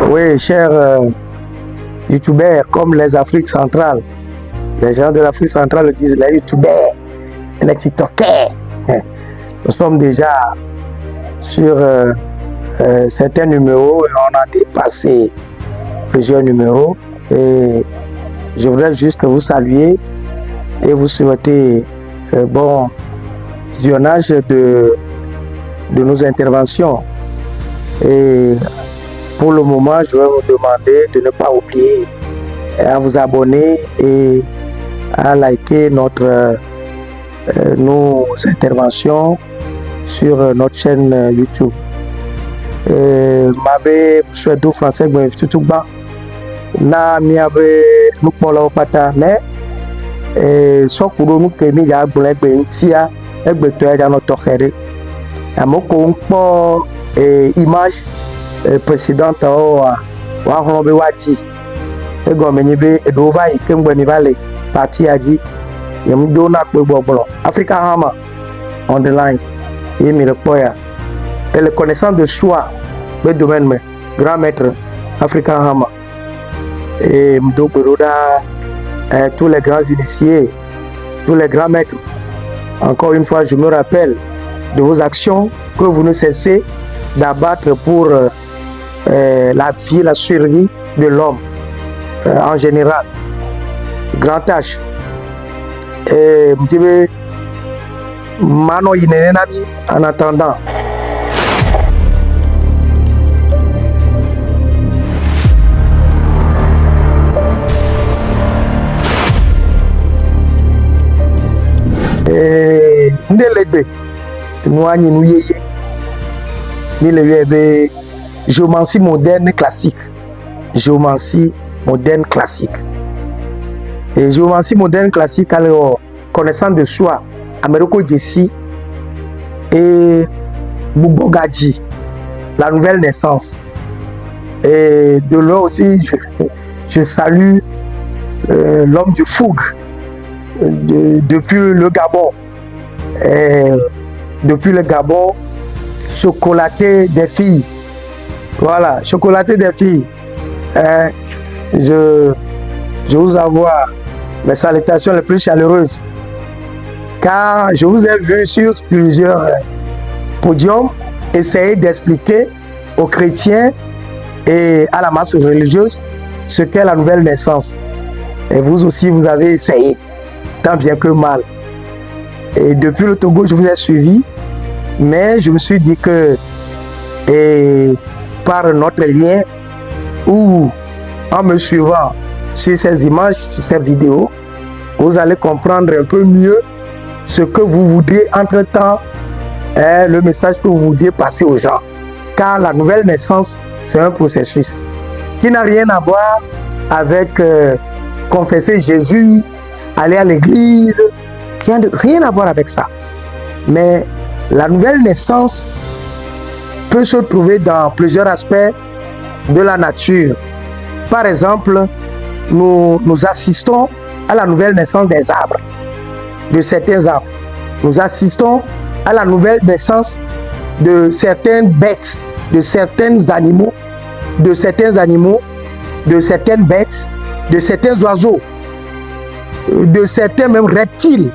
Oui, chers youtubeurs, comme les Afriques centrales, les gens de l'Afrique centrale le disent, les youtubeurs, les tiktokers. Nous sommes déjà sur certains numéros et on a dépassé plusieurs numéros. Et je voudrais juste vous saluer et vous souhaiter bon visionnage de nos interventions. Et pour le moment, je vais vous demander de ne pas oublier à vous abonner et à liker nos interventions sur notre chaîne YouTube. Mabe souhaite français tout bas na miabe nous polo pata mais so kuro nu kemi ya gbon egbe ntia egbe to ya no tokere amoko npo image précédente wa ho be wati e gomeni be edova ikengbe ni vale parti aji yem do na pe gbogbo Africa Hama on the line et mi le poya et le connaissance de soi le domaine mais grand maître Africa Hama et Mdo Beroda, tous les grands initiés, tous les grands maîtres. Encore une fois, je me rappelle de vos actions que vous ne cessez d'abattre pour la vie, la survie de l'homme en général. Grand tâche. Et Mano Inenami en attendant. Géomancie moderne classique. Géomancie moderne classique. Et géomancie moderne classique, alors, connaissance de soi, Améroko Jessi et Boubogadji, la nouvelle naissance. Et de là aussi, je salue l'homme du Fougue. Depuis le Gabon, chocolaté des filles. Voilà, chocolaté des filles. Je vous envoie mes salutations les plus chaleureuses. Car je vous ai vu sur plusieurs podiums essayer d'expliquer aux chrétiens et à la masse religieuse ce qu'est la nouvelle naissance. Et vous aussi, vous avez essayé. Tant bien que mal. Et depuis le Togo, je vous ai suivi, mais je me suis dit que par notre lien ou en me suivant sur ces images, sur ces vidéos, vous allez comprendre un peu mieux ce que vous voudriez entre-temps, le message que vous voudriez passer aux gens. Car la nouvelle naissance, c'est un processus qui n'a rien à voir avec confesser Jésus, aller à l'église, rien à voir avec ça. Mais la nouvelle naissance peut se trouver dans plusieurs aspects de la nature. Par exemple, nous assistons à la nouvelle naissance des arbres, de certains arbres. Nous assistons à la nouvelle naissance de certaines bêtes, de certains animaux, de certaines bêtes, de certains oiseaux, de certains même reptiles.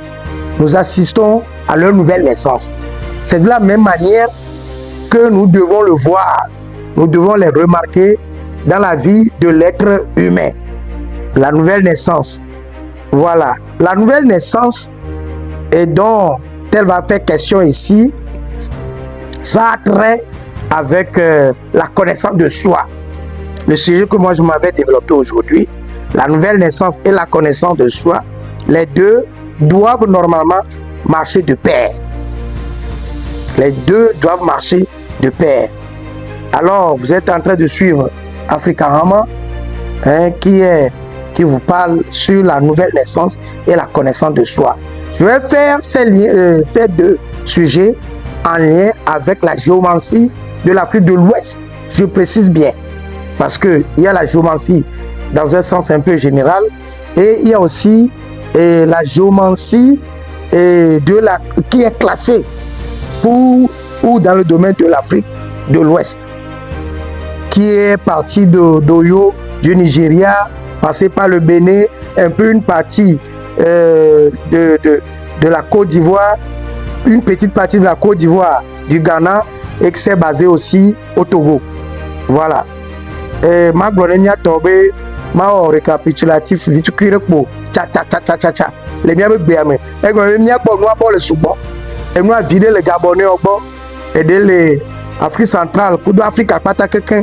Nous assistons à leur nouvelle naissance. C'est de la même manière que nous devons le voir, nous devons les remarquer dans la vie de l'être humain. La nouvelle naissance. Voilà. La nouvelle naissance, et dont elle va faire question ici, ça a trait avec la connaissance de soi. Le sujet que moi je m'avais développé aujourd'hui, la nouvelle naissance et la connaissance de soi, les deux doivent normalement marcher de pair. Les deux doivent marcher de pair. Alors, vous êtes en train de suivre Africa Hama, qui vous parle sur la nouvelle naissance et la connaissance de soi. Je vais faire ces deux sujets en lien avec la géomancie de l'Afrique de l'Ouest. Je précise bien, parce qu'il y a la géomancie dans un sens un peu général, et il y a aussi la géomancie qui est classée ou dans le domaine de l'Afrique de l'Ouest, qui est parti d'Oyo, du Nigeria, passé par le Bénin, un peu une partie de la Côte d'Ivoire, une petite partie de la Côte d'Ivoire, du Ghana, et qui s'est basé aussi au Togo. Voilà. Ma gloria tombé, ma récapitulatif, vite cuire pour tcha. Les miens me béamé. Et quand les miens pour nous pour le sous-bon. Et nous a vidé les Gabonais au bord. Et les Afrique centrale, coup d'Afrique à pata quelqu'un.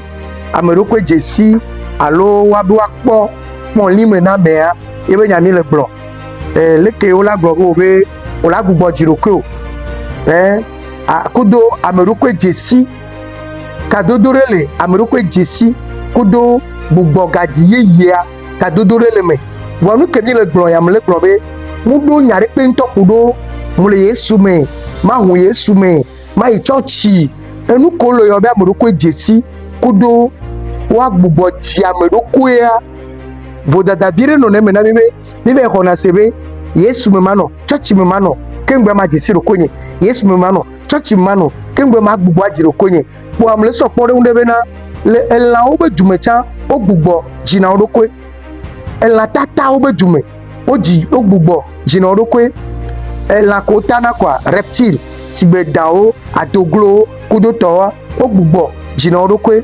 Amérique Jessie, allo Wadoua Kpo, mon lime na mea, et ben yami le blanc. Le Keola Globe, Ola Gubo Jiroko. A Kudo, Amérique Jessie, Kadodorele, Amérique Jessie, Kudo, Bugogadi, Yea, Kadodorele me. Voilà que ni le blanc, yam le globe, Mudo Yare Pinto Kudo, Moulé Soume, Mahouye Soume, Maïchochi, et nous collons Yobe Amérique Jessie, Kudo. Wa gbugbo ti ameɖokue ya vodada vi ɖe nɔ ne me na mi be xɔna se be Yesu me manɔ tsɔtsi me manɔ kemgbe ma dzesi ɖoko nye Yesu me manɔ tsɔtsi me manɔ kemgbe ma gbugbo adzi ɖoko nye kpo ame le sɔ kpɔ ɖe ŋu ɖe bena le elãwo be dume tsã wo gbugbɔ dzina wo ɖokoe elã tatawo be dume wo gbugbɔ dzina wo ɖokoe elã ko tana kɔa reptile sigbe dawo adoglowo kudotɔwa wo gbugbɔ dzina wo ɖokoe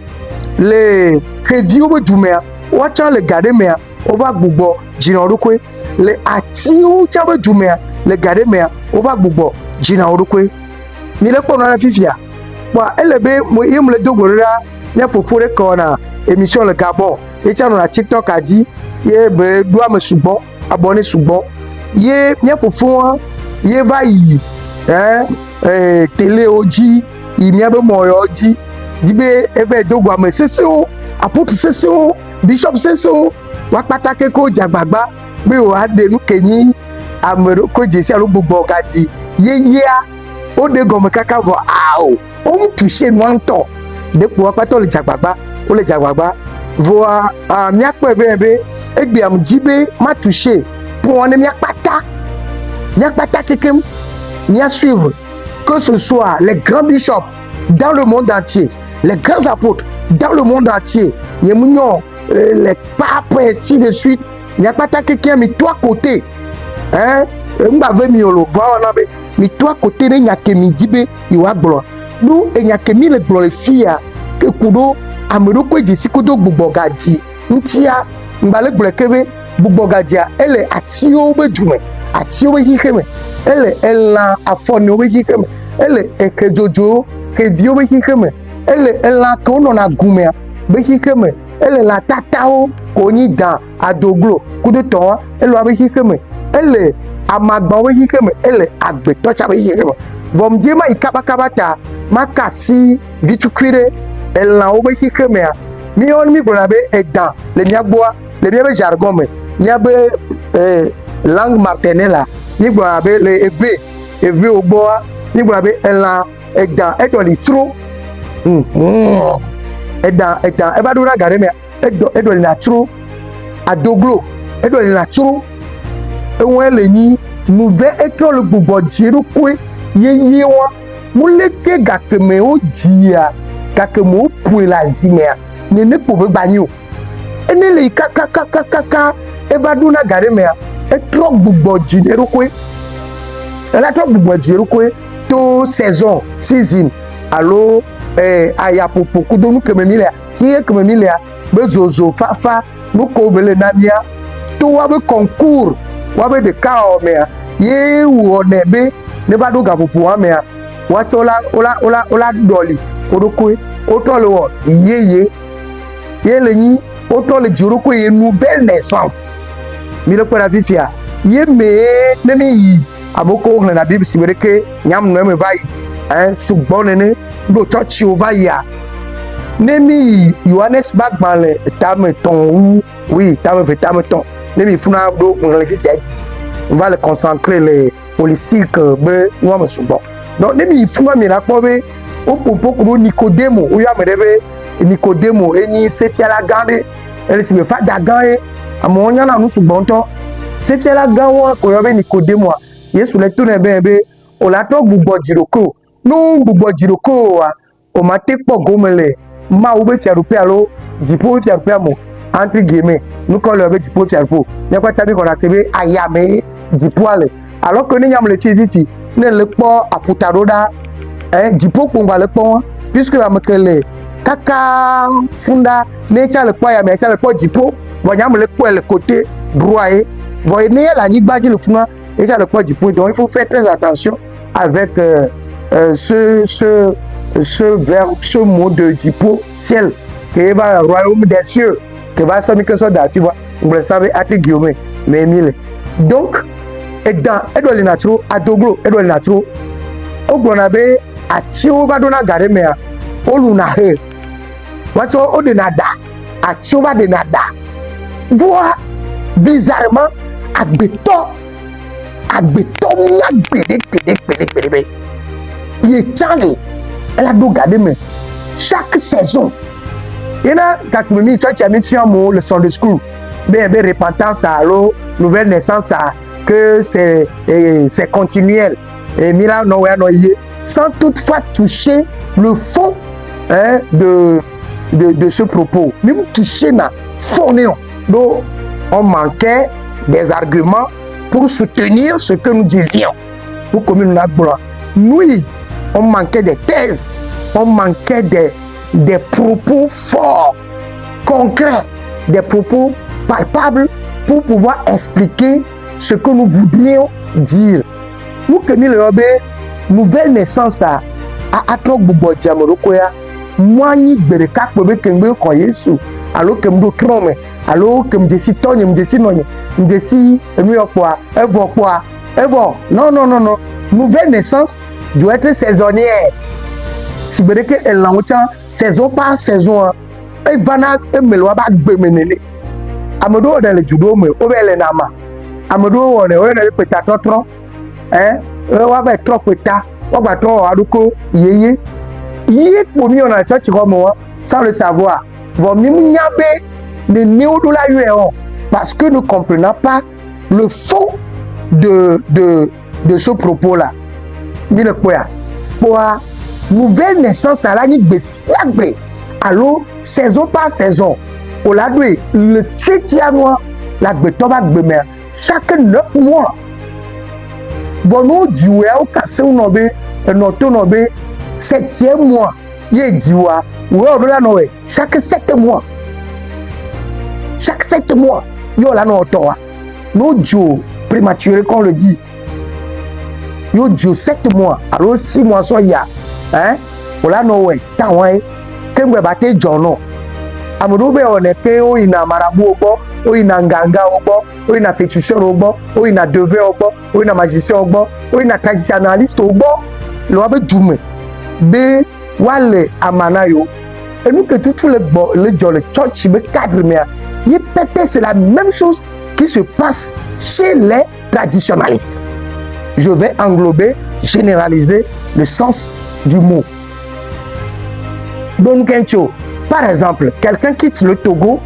le xeviwo be dumea woatsã le ga ɖe mea wova gbugbɔ dzina wo ɖokoe le atiwo tsã be dumea le ga ɖe mea wova gbugbɔ dzina wo ɖokoe mi le kpɔnɔ ɖe fifia kpɔa ele be ye me le do gbe ɖa mia fofo ɖe kɔna émission le Gabon ye tsã nɔna TikTok a dzi ye be ɖo ame sugbɔ abɔne sugbɔ ye mia fofo ye va yi télé wo dzi yi mia be mɔyɔ dzi di be ebe dogo ame sesewo apôtre sesewo bishop sesewo wa kpata ke ko dzagbagba be o ade nu kenyi ame ko Jesi alo gbogbo gadi yeyea o de gome kaka vo ao o mu toucher no anto de po wa kpata le dzagbagba o le dzagbagba vo a mia kpo ebe egbe am jibe ma toucher pour on mia kpata kekem mia suivre que ce soit les grands bishops dans le monde entier, les grands apôtres dans le monde entier, les papes ainsi de suite, il n'y a pas quelqu'un mis toi côté, hein, m'avait mis au voilà, mais toi côté il n'y a que midi be il va blanc, nous il n'y a que mille blanc les filles que kudo ameroko d'ici kudo bubogadi, ntia mbale blekebe bubogadia, elle est atio bejume, atio behikeme, elle a afone behikeme, elle est que jojo Revio be hikeme ele la ko no na gumea be hikeme ele la tatao ko ni dan adoglo kudo ton ele be hikeme ele amagba be hikeme ele agbeto cha be hikeme vom die ma ikabakabata makasi vitukire ela o be hikeme a mi on mi brona be edan le miagboa le be jargon me nya be langue maternelle ni brona be le ebe ogboa ni brona be ela edan edoli tro edan ebadura gareme edoli na tro adoglo edoli na tro enwe le ni nouvel étoile gbogbo jiru kwe yeye wa muleke gakeme o dia gakeme o pue la zimea ne ne ko be gbani o ene le kaka ebadura gareme etro gbogbo jiru kwe ela tro gbogbo jiru kwe to saison season allo aya popo kudonu kememilia hiye kememilia bezozo fafa nuko bele namia to wa be concours wa be de kao mea ye wone be ne ba do gapopo wa mea wa chola ola doli odokwe oto le wo yeye ye le ni oto le jiroko ye nouvelle naissance mi le kwa fifia ye me ne mi yi aboko na bible sibereke nyam no me vai sugbonene do church ovaya nemi Johannes Bagmale tameton oui tameton nemi funa do on le fait on va le concentrer les holistiques be no me sugbon donc nemi funa mi rapobe o popo ko Nicodemo o ya merebe Nicodemo eni sefia la gande ele sibe fa dagan amo nya na nu sugbon to sefia la gan wo ko yo be Nicodemo Yesu le tune bebe o la to gbugbo jiroko no gbugbo jiroko wa o ma te po gomele ma ou be fiarupe alo dipo fiarupe amo entre guillemets nous quand le dipo fiarupe n'y a pas tabi qu'on a sebe ayame dipo ale alors que nous nyam le fifi ne le po aputaroda dipo pongba le po puisque amekele kaka funda ne cha le po ya me cha le po dipo voyam le po le côté droit voyez ne la nyigbaji le funa et cha le po dipo donc il faut faire très attention avec ce verbe, ce mot de dipo ciel qui va au royaume des cieux que va se que ça d'affi vous le savez à Guillaume mais mille donc et dans Edouard Natro à Doglo Edouard Natro au Gonabe à Tio Badona Garemea au Lunahe Wacho au de nada à Tioba de nada voix bizarrement à béton pédé il est chargé elle a dû garder mais chaque saison il y a quand tu as mis sur un mot le Sunday school bien repentance à l'eau nouvelle naissance à que c'est continuel et miracle sans toutefois toucher le fond de ce propos même toucher na fond donc on manquait des arguments pour soutenir ce que nous disions pour commune nous on manquait des thèses on manquait des propos forts concrets des propos palpables pour pouvoir expliquer ce que nous voudrions dire nous que nous le nouvelle naissance à atrok bobo diamorokoya moi ni bereka kbe kengbe ko Yesu alors que m'do trome alors que m'desi tonye m'desi nonye m'desi enu okwa evo non nouvelle naissance doit être saisonnière si bereke el langucha saison par saison e vana e melwa ba gbemenele amodo dans le judo me obele nama amodo one o na peta totro wa ba trop peta wa ba to aduko yeye pomi on a fait comme moi sans le savoir vont m'nyabe ne néodola yuéon parce que nous comprenons pas le fond de ce propos là mille poya pour nouvelle naissance à l'année besiagbe alors saison par saison au la doué le 7e mois la gbetoba gbeme chaque 9 mois vont nous jouer au casse nobe notre nobe 7e mois ye diwa ou là no chaque 7 mois yo là no to no jo prématuré qu'on le dit yo jo 7 mois alors 6 mois so ya ou là no we tan we kengwe bate jono amudo be one ke o ina marabu ogbo o ina nganga ogbo o ina féticheur ogbo o ina devin ogbo o ina magicien ogbo o ina traditionnaliste ogbo lo abe jume be wale amanayo et nous que tout le church be cadre mais il peut-être c'est la même chose qui se passe chez les traditionnalistes. Je vais englober, généraliser le sens du mot. Donc par exemple, quelqu'un quitte le Togo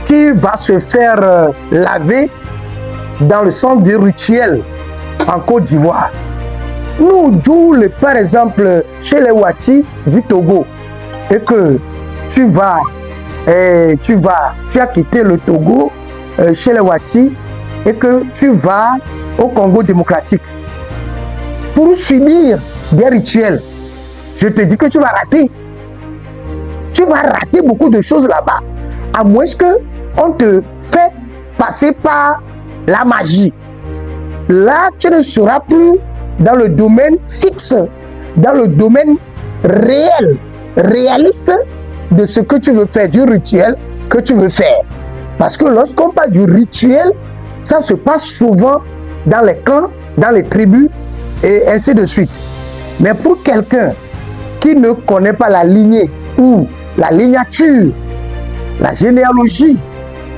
qui va se faire laver dans le sens du rituel en Côte d'Ivoire. Nous, par exemple, chez les Wati du Togo, et que tu as quitté le Togo chez les Wati et que tu vas au Congo démocratique pour subir des rituels, je te dis que tu vas rater. Tu vas rater beaucoup de choses là-bas, à moins que on te fait passer par la magie. Là, tu ne seras plus dans le domaine fixe, dans le domaine réaliste de ce que tu veux faire, du rituel que tu veux faire. Parce que lorsqu'on parle du rituel, ça se passe souvent dans les clans, dans les tribus et ainsi de suite. Mais pour quelqu'un qui ne connaît pas la lignée ou la lignature, la généalogie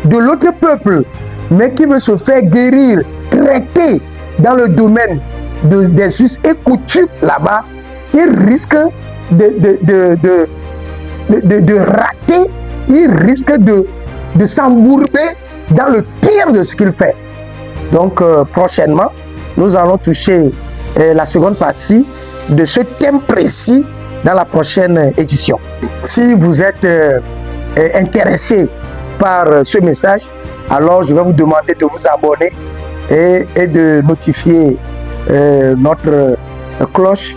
de l'autre peuple, mais qui veut se faire guérir, traiter dans le domaine des us et coutumes là-bas, il risque de rater, il risque de s'embourber dans le pire de ce qu'il fait. Donc prochainement, nous allons toucher la seconde partie de ce thème précis dans la prochaine édition. Si vous êtes intéressé par ce message, alors je vais vous demander de vous abonner et de notifier notre cloche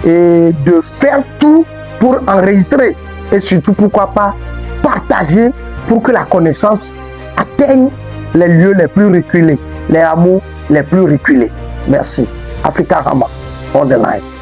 et de faire tout pour enregistrer et surtout pourquoi pas partager pour que la connaissance atteigne les lieux les plus reculés, les hameaux les plus reculés. Merci. Africa Rama, on the line.